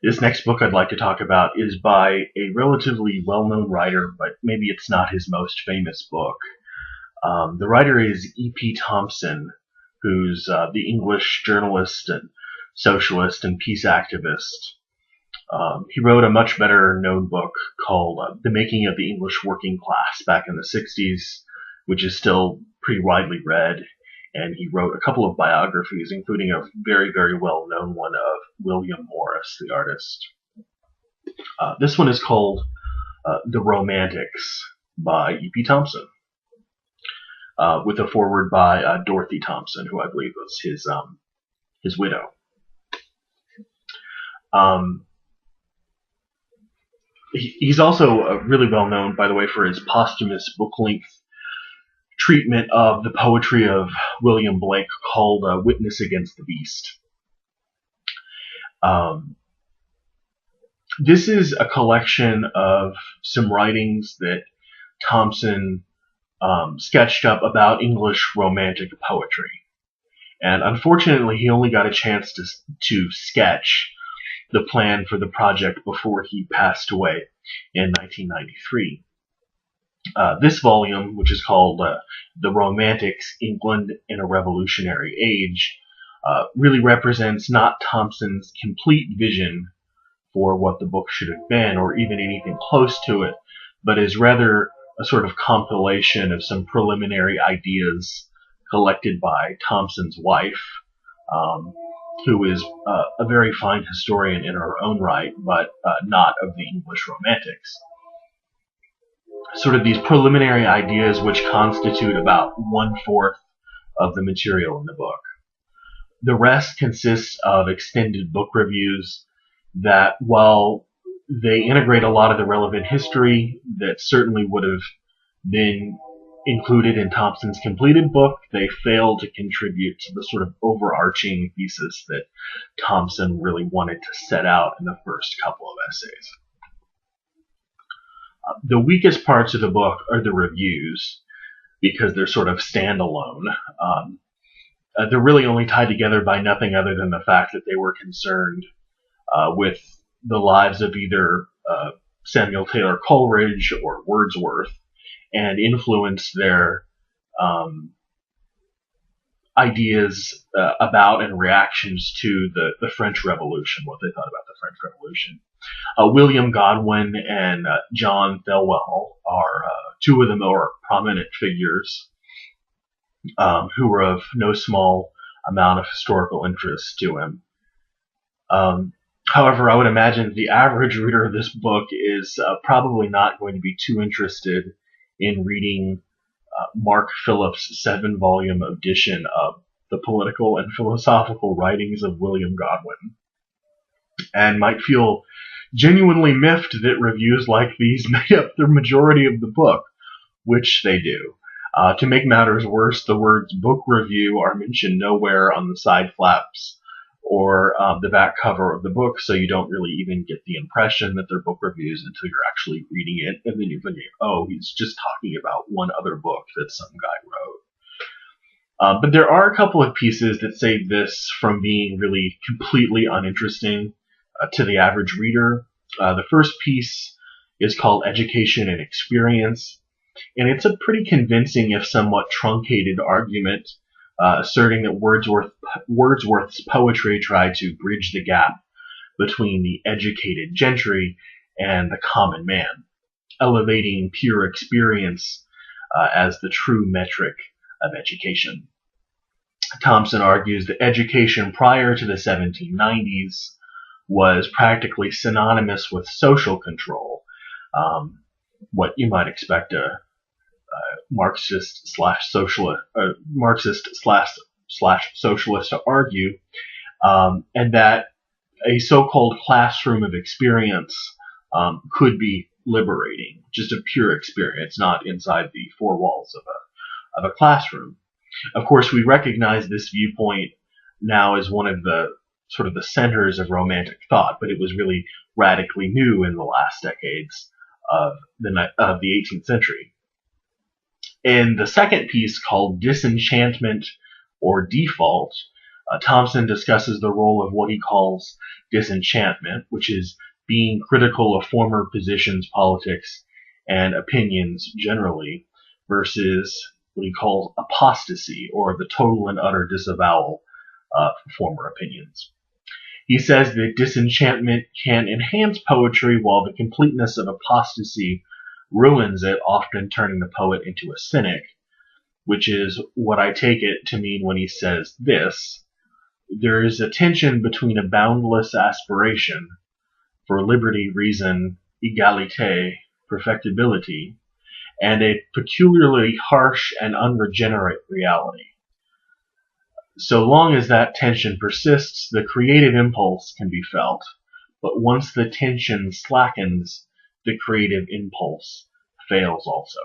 This next book I'd like to talk about is by a relatively well-known writer, but maybe it's not his most famous book. The writer is E.P. Thompson, who's the English journalist and socialist and peace activist. He wrote a much better known book called The Making of the English Working Class back in the 60s, which is still pretty widely read. And he wrote a couple of biographies, including a very, very well-known one of William Morris, the artist. This one is called The Romantics by E.P. Thompson, with a foreword by Dorothy Thompson, who I believe was his widow. He's also really well known, by the way, for his posthumous book-length treatment of the poetry of William Blake called Witness Against the Beast. This is a collection of some writings that Thompson sketched up about English Romantic poetry. And unfortunately, he only got a chance to sketch the plan for the project before he passed away in 1993. This volume, which is called The Romantics, England in a Revolutionary Age, really represents not Thompson's complete vision for what the book should have been, or even anything close to it, but is rather a sort of compilation of some preliminary ideas collected by Thompson's wife, who is a very fine historian in her own right, but not of the English Romantics. Sort of these preliminary ideas which constitute about 1/4 of the material in the book. The rest consists of extended book reviews that, while they integrate a lot of the relevant history that certainly would have been included in Thompson's completed book, they fail to contribute to the sort of overarching thesis that Thompson really wanted to set out in the first couple of essays. The weakest parts of the book are the reviews, because they're sort of standalone. They're really only tied together by nothing other than the fact that they were concerned with the lives of either Samuel Taylor Coleridge or Wordsworth, and influenced their ideas about and reactions to the French Revolution, what they thought about the French Revolution. William Godwin and John Thelwell are two of the more prominent figures who were of no small amount of historical interest to him. However, I would imagine the average reader of this book is probably not going to be too interested in reading Mark Phillips' 7-volume edition of the political and philosophical writings of William Godwin, and might feel genuinely miffed that reviews like these made up the majority of the book, which they do. To make matters worse, the words book review are mentioned nowhere on the side flaps or the back cover of the book, so you don't really even get the impression that they're book reviews until you're actually reading it, and then you're thinking, oh, he's just talking about one other book that some guy wrote. But there are a couple of pieces that save this from being really completely uninteresting to the average reader. The first piece is called Education and Experience, and it's a pretty convincing, if somewhat truncated, argument asserting that Wordsworth's poetry tried to bridge the gap between the educated gentry and the common man, elevating pure experience as the true metric of education. Thompson argues that education prior to the 1790s was practically synonymous with social control, what you might expect a Marxist slash socialist to argue, and that a so-called classroom of experience could be liberating, just a pure experience, not inside the four walls of a classroom. Of course, we recognize this viewpoint now as one of the sort of the centers of Romantic thought, but it was really radically new in the last decades of the 18th century. In the second piece, called Disenchantment or Default, Thompson discusses the role of what he calls disenchantment, which is being critical of former positions, politics, and opinions generally, versus what he calls apostasy, or the total and utter disavowal of former opinions. He says that disenchantment can enhance poetry while the completeness of apostasy ruins it, often turning the poet into a cynic, which is what I take it to mean when he says this: there is a tension between a boundless aspiration for liberty, reason, egalite, perfectibility, and a peculiarly harsh and unregenerate reality. So long as that tension persists, the creative impulse can be felt, but once the tension slackens, the creative impulse fails also.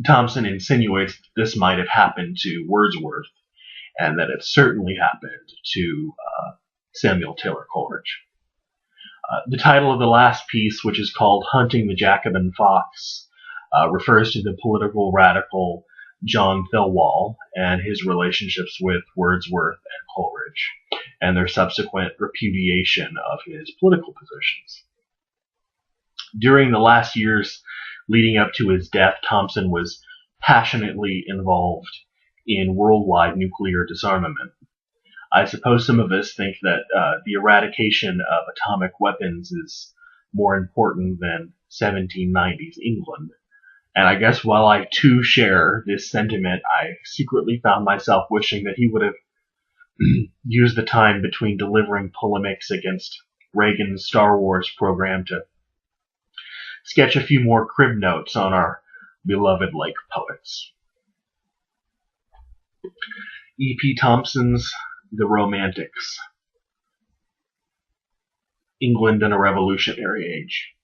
Thompson insinuates that this might have happened to Wordsworth, and that it certainly happened to Samuel Taylor Coleridge. The title of the last piece, which is called Hunting the Jacobin Fox, refers to the political radical John Thelwall and his relationships with Wordsworth and Coleridge, and their subsequent repudiation of his political positions. During the last years leading up to his death, Thompson was passionately involved in worldwide nuclear disarmament. I suppose some of us think that the eradication of atomic weapons is more important than 1790s England. And I guess while I too share this sentiment, I secretly found myself wishing that he would have used the time between delivering polemics against Reagan's Star Wars program to sketch a few more crib notes on our beloved Lake poets. E.P. Thompson's The Romantics, England in a Revolutionary Age.